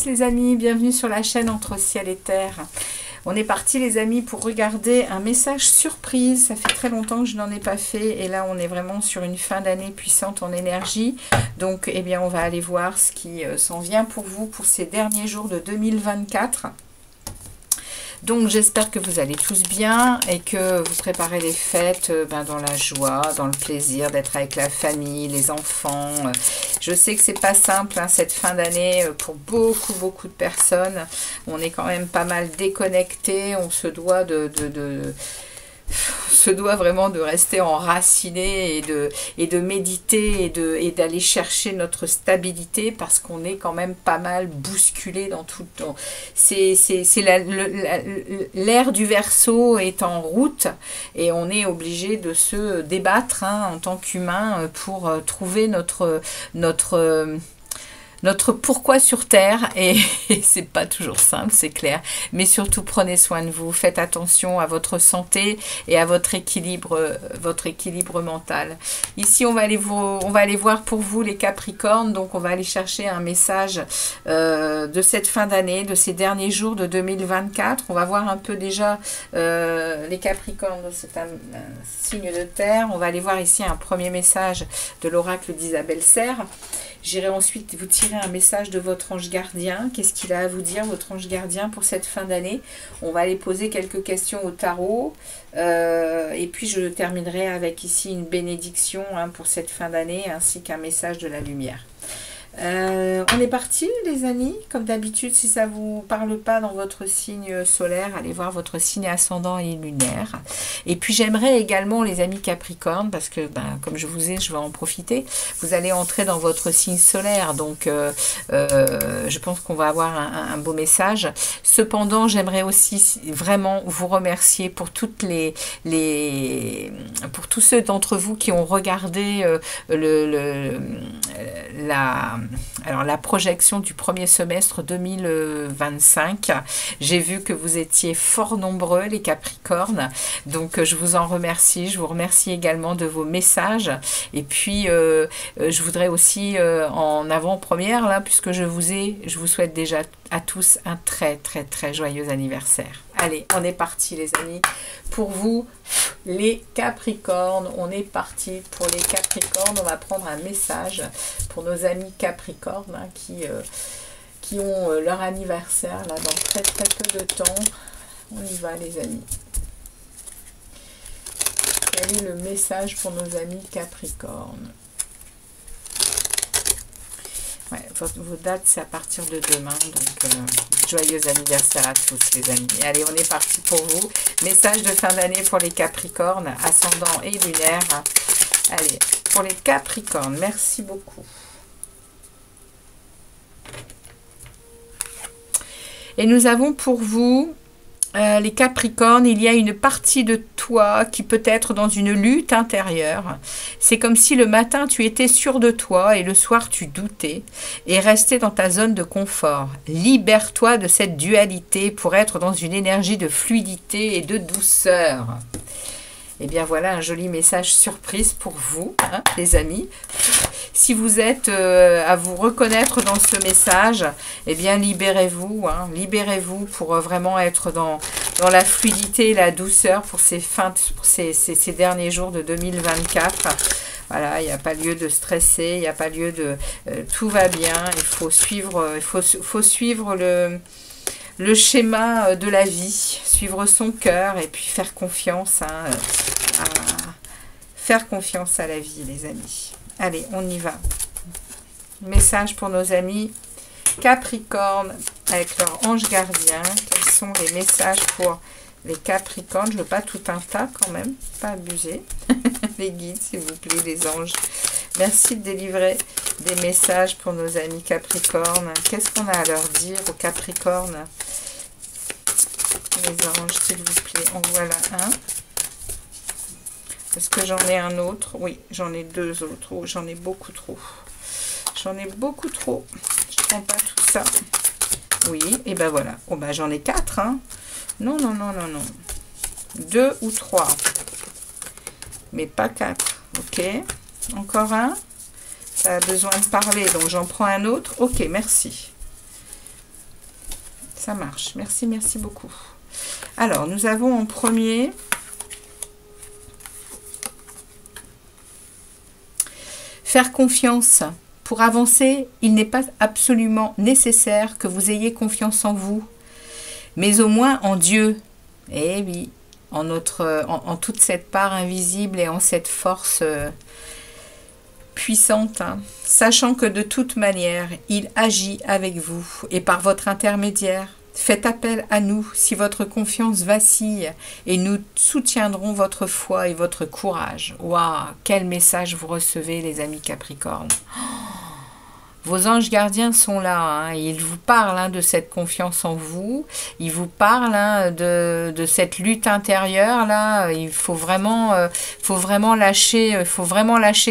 tous les amis, bienvenue sur la chaîne Entre Ciel et Terre. On est parti les amis pour regarder un message surprise. Ça fait très longtemps que je n'en ai pas fait et là on est vraiment sur une fin d'année puissante en énergie. Donc eh bien on va aller voir ce qui s'en vient pour vous pour ces derniers jours de 2024. Donc j'espère que vous allez tous bien et que vous préparez les fêtes dans la joie, dans le plaisir d'être avec la famille, les enfants. Je sais que c'est pas simple cette fin d'année pour beaucoup de personnes. On est quand même pas mal déconnecté, on se doit vraiment de rester enraciné et de méditer et d'aller chercher notre stabilité parce qu'on est quand même pas mal bousculé dans tout le temps. L'ère du Verseau est en route et on est obligé de se débattre en tant qu'humain pour trouver notre pourquoi sur Terre, et c'est pas toujours simple, c'est clair, mais surtout prenez soin de vous, faites attention à votre santé et à votre équilibre mental. Ici on va aller voir pour vous les Capricornes, donc on va aller chercher un message de cette fin d'année, de ces derniers jours de 2024. On va voir un peu déjà les Capricornes, c'est un signe de terre. On va aller voir ici un premier message de l'oracle d'Isabelle Serre. J'irai ensuite vous tirer un message de votre ange gardien. Qu'est-ce qu'il a à vous dire, votre ange gardien, pour cette fin d'année? On va aller poser quelques questions au tarot. Et puis je terminerai avec ici une bénédiction pour cette fin d'année, ainsi qu'un message de la lumière. On est parti les amis, comme d'habitude. Si ça vous parle pas dans votre signe solaire, allez voir votre signe ascendant et lunaire. Et puis j'aimerais également les amis Capricorne, parce que comme je vais en profiter, vous allez entrer dans votre signe solaire, donc je pense qu'on va avoir un beau message. Cependant j'aimerais aussi vraiment vous remercier pour pour tous ceux d'entre vous qui ont regardé la projection du premier semestre 2025. J'ai vu que vous étiez fort nombreux les Capricornes, donc je vous en remercie. Je vous remercie également de vos messages, et puis je voudrais aussi en avant-première là, puisque je vous souhaite déjà à tous un très joyeux anniversaire. Allez, on est parti les amis. Pour vous, les Capricornes, on est parti pour les Capricornes. On va prendre un message pour nos amis Capricornes qui ont leur anniversaire là dans très peu de temps. On y va les amis. Quel est le message pour nos amis Capricornes? Ouais, vos dates, c'est à partir de demain. Donc, joyeux anniversaire à tous, les amis. Allez, on est parti pour vous. Message de fin d'année pour les Capricornes, ascendant et lunaire. Allez, pour les Capricornes, merci beaucoup. Et nous avons pour vous... les Capricornes, il y a une partie de toi qui peut être dans une lutte intérieure. C'est comme si le matin tu étais sûr de toi et le soir tu doutais et restais dans ta zone de confort. Libère-toi de cette dualité pour être dans une énergie de fluidité et de douceur. Et bien voilà un joli message surprise pour vous, les amis. Si vous êtes à vous reconnaître dans ce message, eh bien libérez-vous, libérez-vous pour vraiment être dans la fluidité et la douceur pour ces derniers jours de 2024. Voilà, il n'y a pas lieu de stresser, il n'y a pas lieu de... tout va bien, il faut suivre, faut suivre le schéma de la vie, suivre son cœur et puis faire confiance, faire confiance à la vie, les amis. Allez, on y va. Message pour nos amis Capricorne avec leur ange gardien. Quels sont les messages pour les Capricornes? Je veux pas tout un tas quand même, pas abuser. Les guides, s'il vous plaît, les anges. Merci de délivrer des messages pour nos amis Capricornes. Qu'est-ce qu'on a à leur dire aux Capricornes? Les anges, s'il vous plaît. En voilà un. Est-ce que j'en ai un autre? Oui, j'en ai deux autres. Oh, j'en ai beaucoup trop. J'en ai beaucoup trop. Je ne prends pas tout ça. Oui, et ben voilà. Oh, ben j'en ai quatre. Non. 2 ou 3. Mais pas 4. Ok. Encore un. Ça a besoin de parler, donc j'en prends un autre. Ok, merci. Ça marche. Merci, merci beaucoup. Alors, nous avons en premier... Faire confiance. Pour avancer, il n'est pas absolument nécessaire que vous ayez confiance en vous, mais au moins en Dieu. Eh oui, en toute cette part invisible et en cette force puissante, hein, sachant que de toute manière, il agit avec vous et par votre intermédiaire. Faites appel à nous si votre confiance vacille et nous soutiendrons votre foi et votre courage. Waouh, quel message vous recevez, les amis Capricorne. Vos anges gardiens sont là, hein, ils vous parlent hein, de cette confiance en vous, ils vous parlent hein, de cette lutte intérieure là. Il faut vraiment lâcher,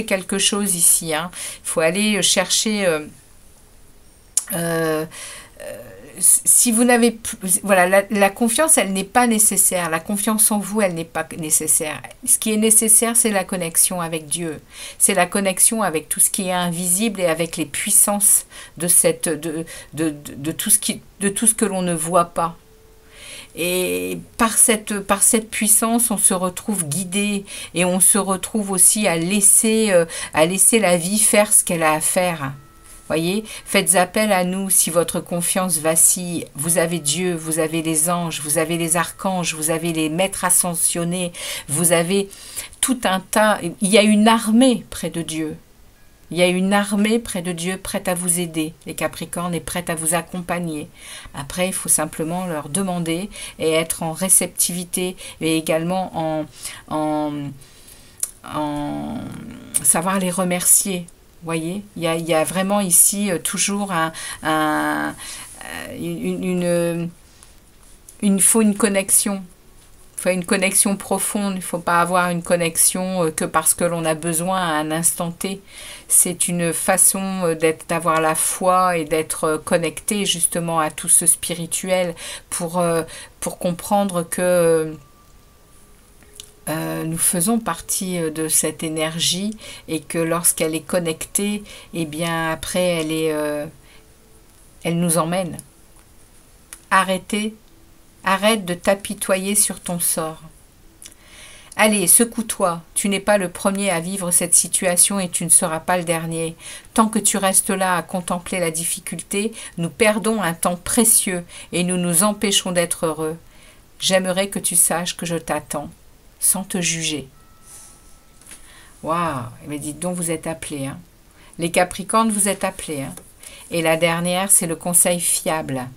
quelque chose ici. Hein. Il faut aller chercher. Si vous n'avez plus, voilà, la confiance, elle n'est pas nécessaire. La confiance en vous, elle n'est pas nécessaire. Ce qui est nécessaire, c'est la connexion avec Dieu. C'est la connexion avec tout ce qui est invisible et avec les puissances de tout ce que l'on ne voit pas. Et par cette puissance, on se retrouve guidé et on se retrouve aussi à laisser la vie faire ce qu'elle a à faire. Voyez, faites appel à nous si votre confiance vacille. Vous avez Dieu, vous avez les anges, vous avez les archanges, vous avez les maîtres ascensionnés, vous avez tout un tas. Il y a une armée près de Dieu. Il y a une armée près de Dieu prête à vous aider, les Capricornes, et prête à vous accompagner. Après, il faut simplement leur demander et être en réceptivité et également en savoir les remercier. Vous voyez, il y a vraiment ici toujours il faut une connexion. Il faut une connexion profonde. Il ne faut pas avoir une connexion que parce que l'on a besoin à un instant T. C'est une façon d'avoir la foi et d'être connecté justement à tout ce spirituel pour comprendre que... nous faisons partie de cette énergie et que lorsqu'elle est connectée, eh bien après elle nous emmène. Arrête de t'apitoyer sur ton sort. Allez, secoue-toi, tu n'es pas le premier à vivre cette situation et tu ne seras pas le dernier. Tant que tu restes là à contempler la difficulté, nous perdons un temps précieux et nous nous empêchons d'être heureux. J'aimerais que tu saches que je t'attends, sans te juger. Waouh, mais dites donc, vous êtes appelés. Hein. Les Capricornes, vous êtes appelés. Hein. Et la dernière, c'est le conseil fiable.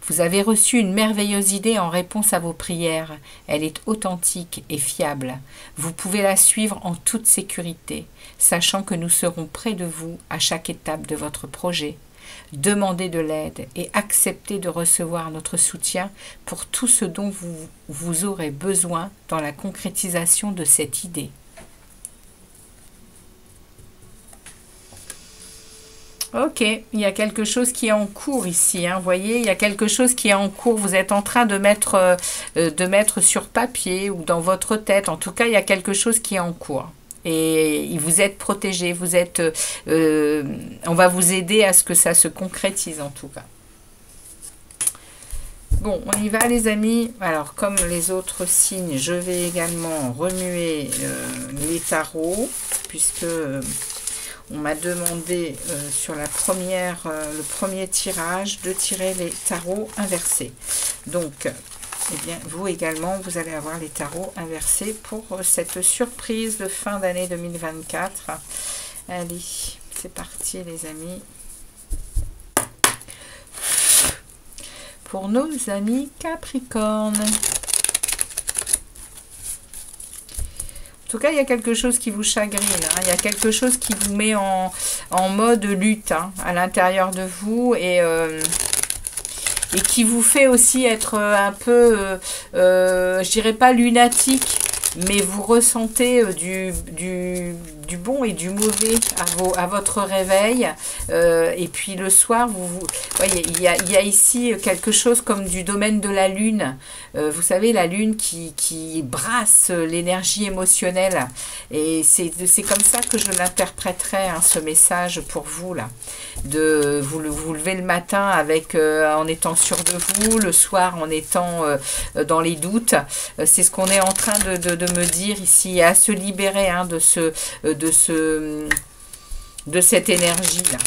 Vous avez reçu une merveilleuse idée en réponse à vos prières. Elle est authentique et fiable. Vous pouvez la suivre en toute sécurité, sachant que nous serons près de vous à chaque étape de votre projet. Demandez de l'aide et acceptez de recevoir notre soutien pour tout ce dont vous aurez besoin dans la concrétisation de cette idée. Ok, il y a quelque chose qui est en cours ici, hein, vous voyez, il y a quelque chose qui est en cours, vous êtes en train de mettre sur papier ou dans votre tête, en tout cas, il y a quelque chose qui est en cours. Et vous êtes protégés, on va vous aider à ce que ça se concrétise en tout cas. Bon, on y va les amis. Alors, comme les autres signes, je vais également remuer les tarots, puisque on m'a demandé sur le premier tirage de tirer les tarots inversés. Donc, eh bien, vous également, vous allez avoir les tarots inversés pour cette surprise de fin d'année 2024. Allez, c'est parti les amis. Pour nos amis Capricornes. En tout cas, il y a quelque chose qui vous chagrine. Hein. Il y a quelque chose qui vous met en mode lutte hein, à l'intérieur de vous et qui vous fait aussi être un peu, je dirais pas lunatique, mais vous ressentez du bon et du mauvais à votre réveil. Et puis le soir, vous voyez, il y a ici quelque chose comme du domaine de la lune. Vous savez, la lune qui brasse l'énergie émotionnelle. Et c'est comme ça que je l'interpréterai, hein, ce message pour vous, là. Vous levez le matin avec, en étant sûr de vous, le soir en étant dans les doutes. C'est ce qu'on est en train de me dire ici, à se libérer, hein, de cette énergie-là.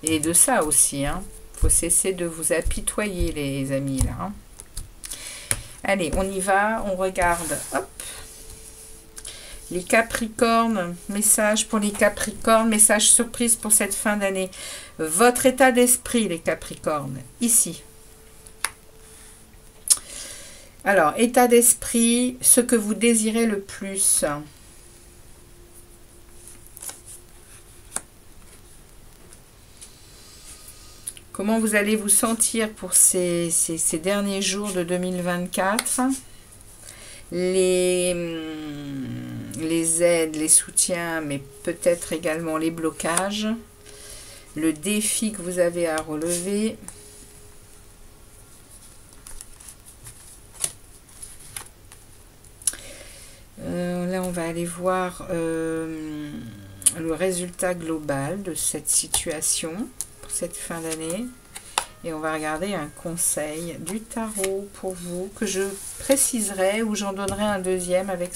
Et de ça aussi, hein. Faut cesser de vous apitoyer, les amis, là. Hein. Allez, on y va, on regarde. Hop. Les Capricornes, message pour les Capricornes, message surprise pour cette fin d'année. Votre état d'esprit, les Capricornes, ici. Alors, état d'esprit, ce que vous désirez le plus. Comment vous allez vous sentir pour ces derniers jours de 2024 ? Les aides, les soutiens, mais peut-être également les blocages. Le défi que vous avez à relever. Là, on va aller voir le résultat global de cette situation pour cette fin d'année. Et on va regarder un conseil du tarot pour vous, que je préciserai ou j'en donnerai un deuxième avec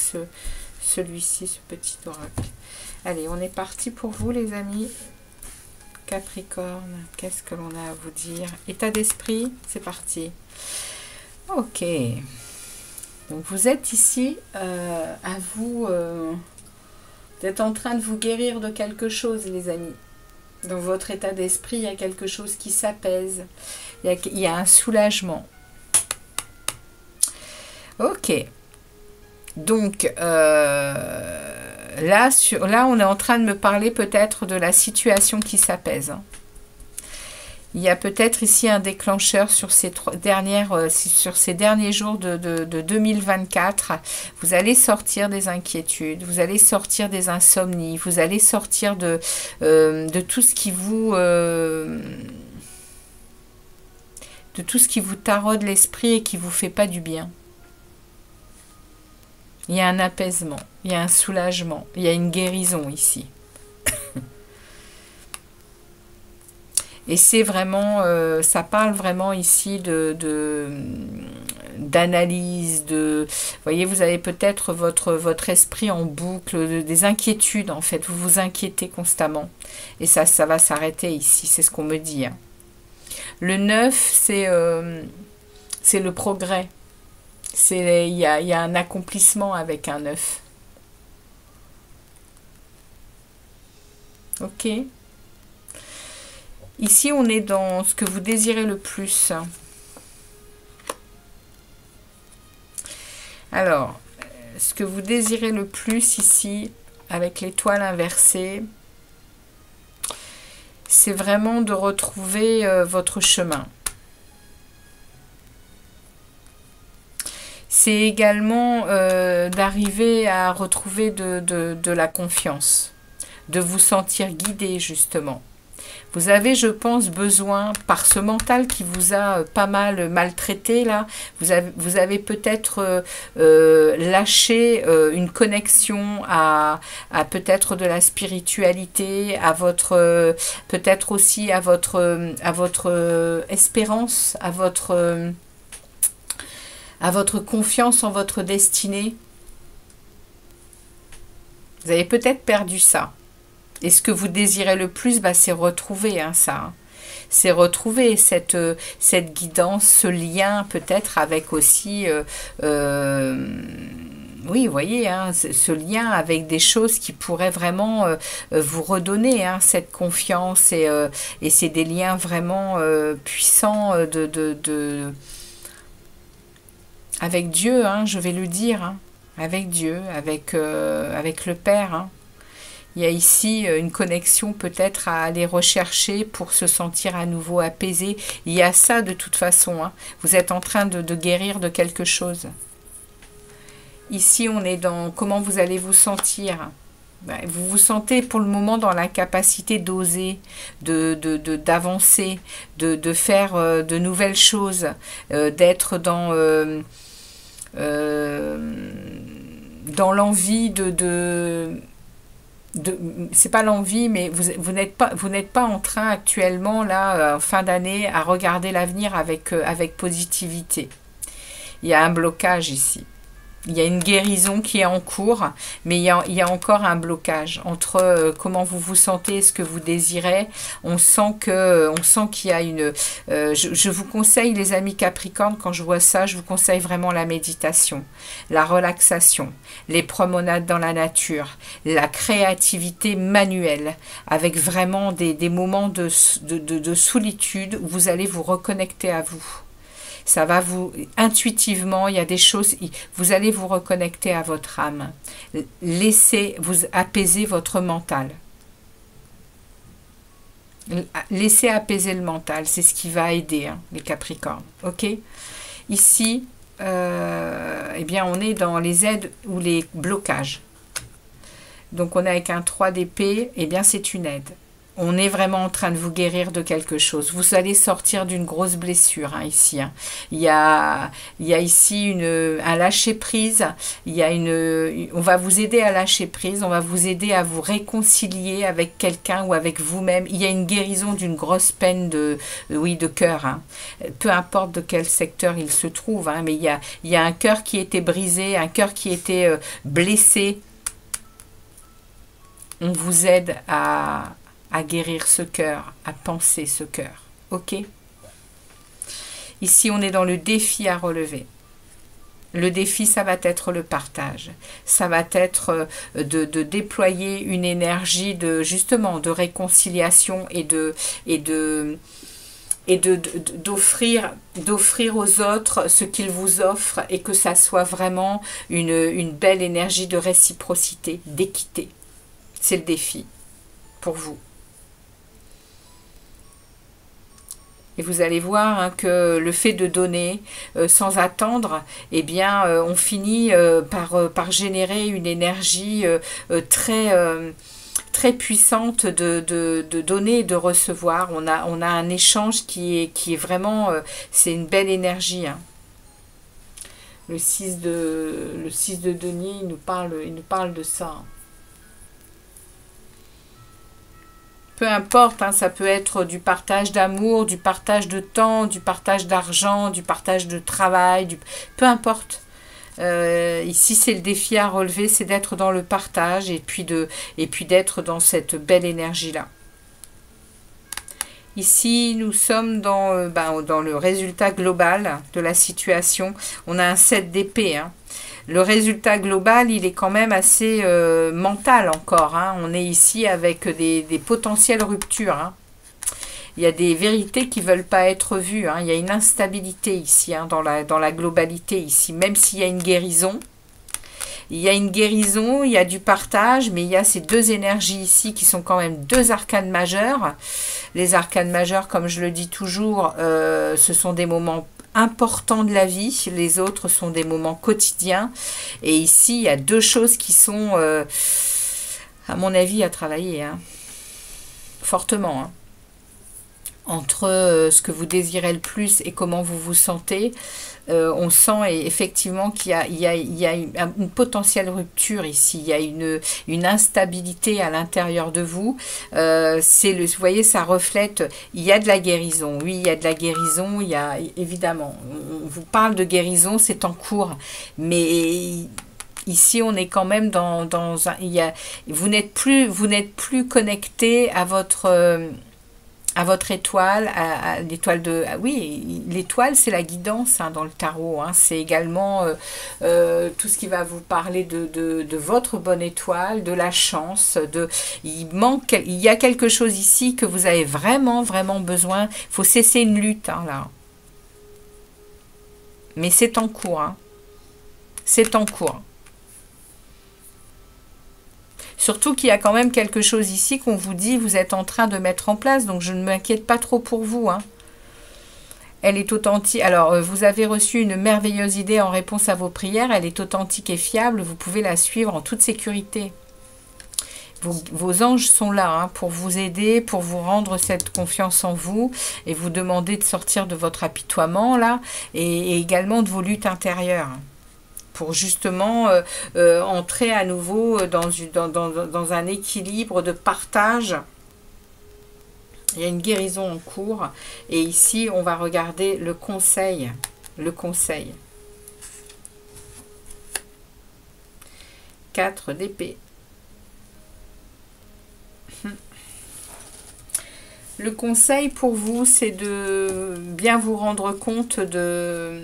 celui-ci, ce petit oracle. Allez, on est parti pour vous, les amis. Capricorne, qu'est-ce que l'on a à vous dire? État d'esprit, c'est parti. Ok. Donc vous êtes ici, vous êtes en train de vous guérir de quelque chose, les amis. Dans votre état d'esprit, il y a quelque chose qui s'apaise. Il y a un soulagement. Ok. Donc, là, on est en train de me parler peut-être de la situation qui s'apaise. Il y a peut-être ici un déclencheur sur ces derniers jours de 2024. Vous allez sortir des inquiétudes, vous allez sortir des insomnies, vous allez sortir de tout ce qui vous taraude l'esprit et qui vous fait pas du bien. Il y a un apaisement, il y a un soulagement, il y a une guérison ici. Et c'est vraiment, ça parle vraiment ici d'analyse, vous voyez, vous avez peut-être votre esprit en boucle, des inquiétudes en fait, vous vous inquiétez constamment. Et ça va s'arrêter ici, c'est ce qu'on me dit. Hein. Le 9, c'est le progrès. Il y a un accomplissement avec un 9. Ok. Ici, on est dans ce que vous désirez le plus. Alors, ce que vous désirez le plus ici, avec l'étoile inversée, c'est vraiment de retrouver votre chemin. C'est également d'arriver à retrouver de la confiance, de vous sentir guidé justement. Vous avez, je pense, besoin, par ce mental qui vous a pas mal maltraité, là, vous avez peut-être lâché une connexion à peut-être de la spiritualité, à votre peut-être aussi à votre espérance, à votre confiance en votre destinée. Vous avez peut-être perdu ça. Et ce que vous désirez le plus, c'est retrouver ça. Hein. C'est retrouver cette guidance, ce lien peut-être avec aussi... oui, vous voyez, hein, ce lien avec des choses qui pourraient vraiment vous redonner cette confiance. Et c'est des liens vraiment puissants avec Dieu, hein, je vais le dire. Hein, avec Dieu, avec le Père, hein. Il y a ici une connexion peut-être à aller rechercher pour se sentir à nouveau apaisé. Il y a ça de toute façon, hein. Vous êtes en train de guérir de quelque chose. Ici, on est dans comment vous allez vous sentir. Vous vous sentez pour le moment dans l'incapacité d'oser, d'avancer, de faire de nouvelles choses, d'être dans l'envie c'est pas l'envie, mais vous n'êtes pas en train actuellement, là, en fin d'année, à regarder l'avenir avec positivité. Il y a un blocage ici. Il y a une guérison qui est en cours, mais il y a encore un blocage entre comment vous vous sentez et ce que vous désirez. On sent qu'il y a une... je vous conseille, les amis Capricorne, quand je vois ça, je vous conseille vraiment la méditation, la relaxation, les promenades dans la nature, la créativité manuelle, avec vraiment des moments de solitude où vous allez vous reconnecter à vous. Ça va intuitivement, il y a des choses, vous allez vous reconnecter à votre âme. Laissez vous apaiser votre mental. Laissez apaiser le mental, c'est ce qui va aider, hein, les Capricornes. Ok? Ici, eh bien, on est dans les aides ou les blocages. Donc, on est avec un 3 d'épée, eh bien, c'est une aide. On est vraiment en train de vous guérir de quelque chose. Vous allez sortir d'une grosse blessure, hein, ici. Hein. Il y a ici un lâcher-prise. On va vous aider à lâcher prise. On va vous aider à vous réconcilier avec quelqu'un ou avec vous-même. Il y a une guérison d'une grosse peine de cœur. Hein. Peu importe de quel secteur il se trouve. Hein, mais il y a un cœur qui était brisé, un cœur qui était blessé. On vous aide à guérir ce cœur, à penser ce cœur. Ok? Ici, on est dans le défi à relever. Le défi, ça va être le partage. Ça va être de déployer une énergie justement de réconciliation et d'offrir aux autres ce qu'ils vous offrent et que ça soit vraiment une belle énergie de réciprocité, d'équité. C'est le défi pour vous. Et vous allez voir, hein, que le fait de donner sans attendre, eh bien, on finit par générer une énergie très puissante de donner et de recevoir. On a un échange qui est vraiment... c'est une belle énergie. Hein. Le 6 de denier, il nous parle de ça. Peu importe, hein, ça peut être du partage d'amour, du partage de temps, du partage d'argent, du partage de travail, peu importe. Ici, c'est le défi à relever, c'est d'être dans le partage et puis d'être dans cette belle énergie-là. Ici, nous sommes dans le résultat global de la situation. On a un 7 d'épée, hein. Le résultat global, il est quand même assez mental encore. Hein. On est ici avec des potentielles ruptures. Hein. Il y a des vérités qui ne veulent pas être vues. Hein. Il y a une instabilité ici, hein, dans la globalité ici. Même s'il y a une guérison, il y a du partage, mais il y a ces deux énergies ici qui sont quand même deux arcanes majeures. Les arcanes majeures, comme je le dis toujours, ce sont des moments importants de la vie, les autres sont des moments quotidiens, et ici il y a deux choses qui sont à mon avis à travailler, hein, fortement, hein. Entre ce que vous désirez le plus et comment vous vous sentez, on sent effectivement qu'il y a une potentielle rupture ici, il y a une instabilité à l'intérieur de vous. Vous voyez, ça reflète, il y a de la guérison, oui, il y a de la guérison, il y a évidemment, on vous parle de guérison, c'est en cours, mais... Ici, on est quand même dans un... vous n'êtes plus connecté à votre étoile, à l'étoile de... oui, l'étoile, c'est la guidance, hein, dans le tarot. Hein, c'est également tout ce qui va vous parler de votre bonne étoile, de la chance. Il y a quelque chose ici que vous avez vraiment, vraiment besoin. Il faut cesser une lutte, hein, là. Mais c'est en cours. Hein. C'est en cours. Surtout qu'il y a quand même quelque chose ici qu'on vous dit, vous êtes en train de mettre en place, donc je ne m'inquiète pas trop pour vous, hein. Elle est authentique. Alors, vous avez reçu une merveilleuse idée en réponse à vos prières. Elle est authentique et fiable. Vous pouvez la suivre en toute sécurité. Vos anges sont là hein, pour vous aider, pour vous rendre cette confiance en vous et vous demander de sortir de votre apitoiement là et également de vos luttes intérieures pour justement entrer à nouveau dans un équilibre de partage. Il y a une guérison en cours et ici on va regarder le conseil. Le conseil. 4 d'épée. Le conseil pour vous, c'est de bien vous rendre compte de...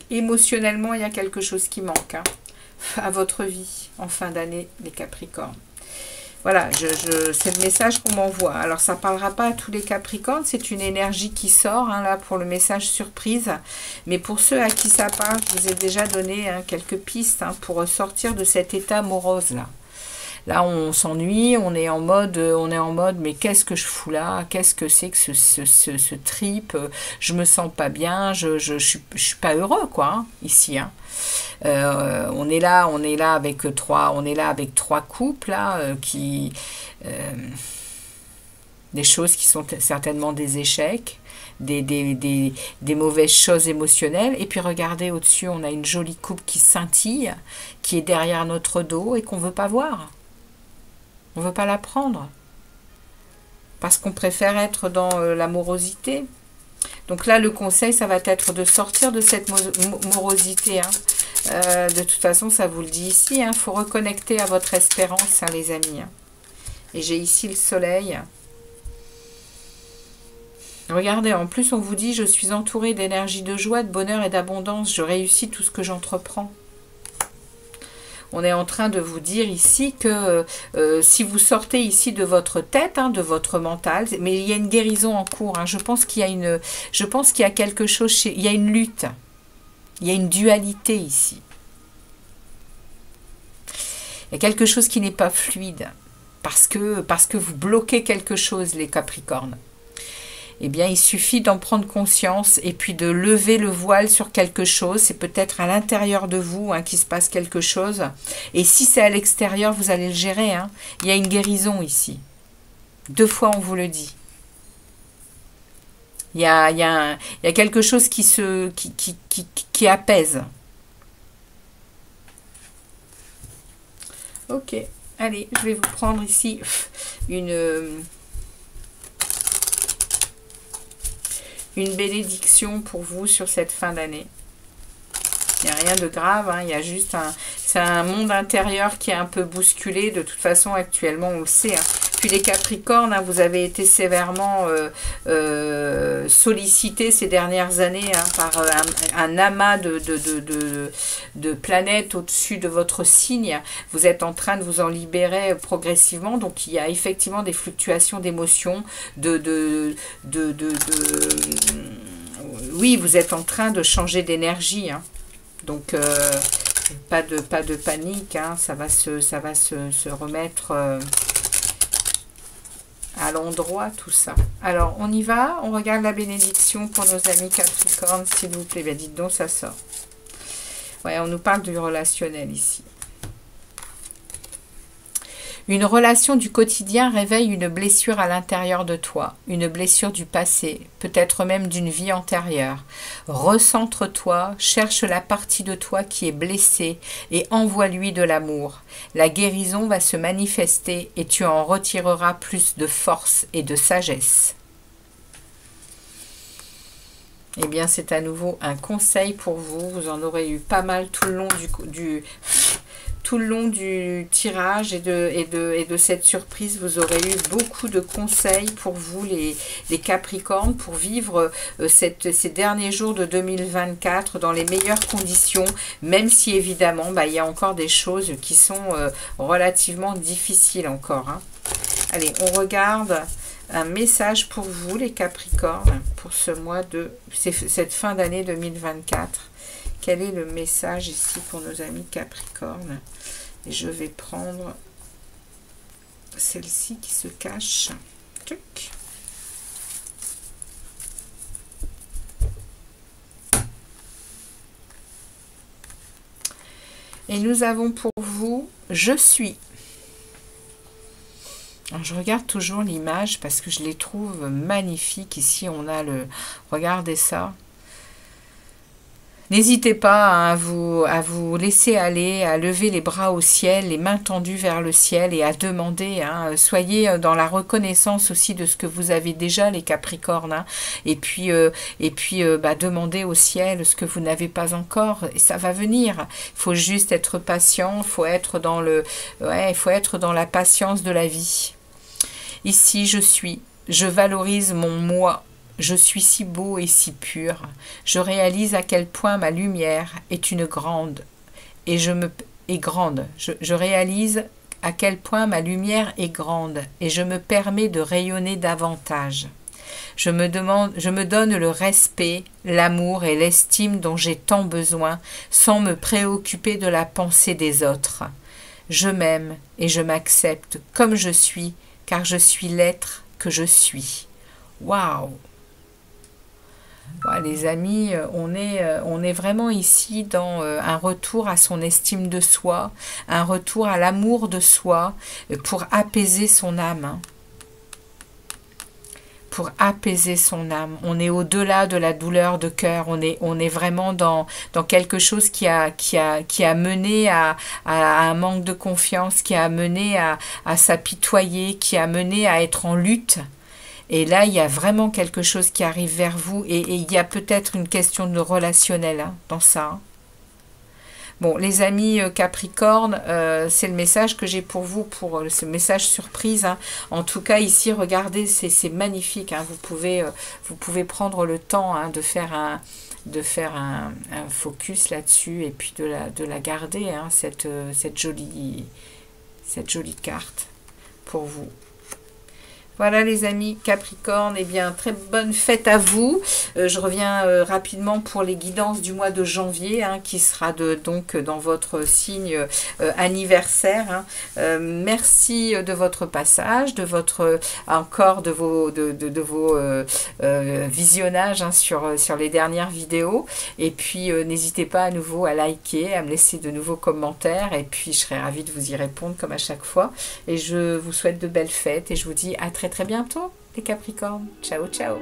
Émotionnellement, il y a quelque chose qui manque hein, à votre vie en fin d'année, les Capricornes. Voilà, c'est le message qu'on m'envoie. Alors, ça ne parlera pas à tous les Capricornes, c'est une énergie qui sort, hein, là, pour le message surprise. Mais pour ceux à qui ça parle, je vous ai déjà donné hein, quelques pistes hein, pour sortir de cet état morose, là. Là, on s'ennuie, on est en mode, mais qu'est-ce que je fous là? Qu'est-ce que c'est que ce trip? Je me sens pas bien, je suis pas heureux, quoi, hein, ici, hein. On est là avec trois couples là, des choses qui sont certainement des échecs, des mauvaises choses émotionnelles. Et puis regardez au-dessus, on a une jolie coupe qui scintille, qui est derrière notre dos et qu'on veut pas voir. On veut pas la prendre parce qu'on préfère être dans l'amorosité. Donc là, le conseil, ça va être de sortir de cette morosité. Hein. De toute façon, ça vous le dit ici. Il faut reconnecter à votre espérance, hein, les amis. Hein. Et j'ai ici le soleil. Regardez, en plus, on vous dit, je suis entourée d'énergie, de joie, de bonheur et d'abondance. Je réussis tout ce que j'entreprends. On est en train de vous dire ici que si vous sortez ici de votre tête, hein, de votre mental, mais il y a une guérison en cours. Hein, je pense qu'il y a quelque chose, il y a une lutte, il y a une dualité ici. Il y a quelque chose qui n'est pas fluide parce que vous bloquez quelque chose, les Capricornes. Eh bien, il suffit d'en prendre conscience et puis de lever le voile sur quelque chose. C'est peut-être à l'intérieur de vous hein, qu'il se passe quelque chose. Et si c'est à l'extérieur, vous allez le gérer. Hein. Il y a une guérison ici. 2 fois, on vous le dit. Il y a quelque chose qui apaise. Ok, allez, je vais vous prendre ici une bénédiction pour vous sur cette fin d'année. Il n'y a rien de grave, hein, il y a juste c'est un monde intérieur qui est un peu bousculé. De toute façon, actuellement, on le sait. Hein. Puis les Capricornes, hein, vous avez été sévèrement sollicités ces dernières années hein, par un amas de planètes au-dessus de votre signe. Vous êtes en train de vous en libérer progressivement. Donc, il y a effectivement des fluctuations d'émotions, oui, vous êtes en train de changer d'énergie. Hein. Donc, pas de panique. Hein. Ça va se remettre... à l'endroit, tout ça. Alors, on y va. On regarde la bénédiction pour nos amis Capricorne, s'il vous plaît. Ben, dites donc, ça sort. Ouais, on nous parle du relationnel ici. Une relation du quotidien réveille une blessure à l'intérieur de toi, une blessure du passé, peut-être même d'une vie antérieure. Recentre-toi, cherche la partie de toi qui est blessée et envoie-lui de l'amour. La guérison va se manifester et tu en retireras plus de force et de sagesse. Eh bien, c'est à nouveau un conseil pour vous. Vous en aurez eu pas mal tout le long du tirage et de cette surprise. Vous aurez eu beaucoup de conseils pour vous, les Capricornes, pour vivre ces derniers jours de 2024 dans les meilleures conditions, même si évidemment, il y a encore des choses qui sont relativement difficiles encore. Hein. Allez, on regarde un message pour vous, les Capricornes, pour ce mois cette fin d'année 2024. Quel est le message ici pour nos amis Capricornes? Et je vais prendre celle-ci qui se cache. Tuc. Et nous avons pour vous « Je suis ». Alors, je regarde toujours l'image parce que je les trouve magnifiques. Ici, on a le... Regardez ça. N'hésitez pas à vous laisser aller, à lever les bras au ciel, les mains tendues vers le ciel et à demander. Soyez dans la reconnaissance aussi de ce que vous avez déjà, les Capricornes. Et puis demandez au ciel ce que vous n'avez pas encore. Et ça va venir. Il faut juste être patient. Il faut être dans la patience de la vie. Ici, je suis. Je valorise mon moi. Je suis si beau et si pur. Je réalise à quel point ma lumière est une grande. Je réalise à quel point ma lumière est grande et je me permets de rayonner davantage. Je me donne le respect, l'amour et l'estime dont j'ai tant besoin sans me préoccuper de la pensée des autres. Je m'aime et je m'accepte comme je suis car je suis l'être que je suis. Waouh! Ouais, les amis, on est vraiment ici dans un retour à son estime de soi, un retour à l'amour de soi pour apaiser son âme. Hein. Pour apaiser son âme. On est au-delà de la douleur de cœur, on est vraiment dans quelque chose qui a mené à un manque de confiance, qui a mené à s'apitoyer, qui a mené à être en lutte. Et là, il y a vraiment quelque chose qui arrive vers vous et il y a peut-être une question de relationnel dans ça. Hein. Bon, les amis Capricorne, c'est le message que j'ai pour vous, pour ce message surprise. Hein. En tout cas, ici, regardez, c'est magnifique. Hein. Vous pouvez prendre le temps de faire un focus là-dessus et puis de la garder, hein, cette jolie carte pour vous. Voilà les amis Capricorne, eh bien très bonne fête à vous. Je reviens rapidement pour les guidances du mois de janvier, hein, qui sera donc dans votre signe anniversaire. Hein. Merci de votre passage, de vos visionnages, hein, sur les dernières vidéos. Et puis n'hésitez pas à nouveau à liker, à me laisser de nouveaux commentaires. Et puis je serai ravie de vous y répondre comme à chaque fois. Et je vous souhaite de belles fêtes et je vous dis à très bientôt les Capricornes. Ciao, ciao.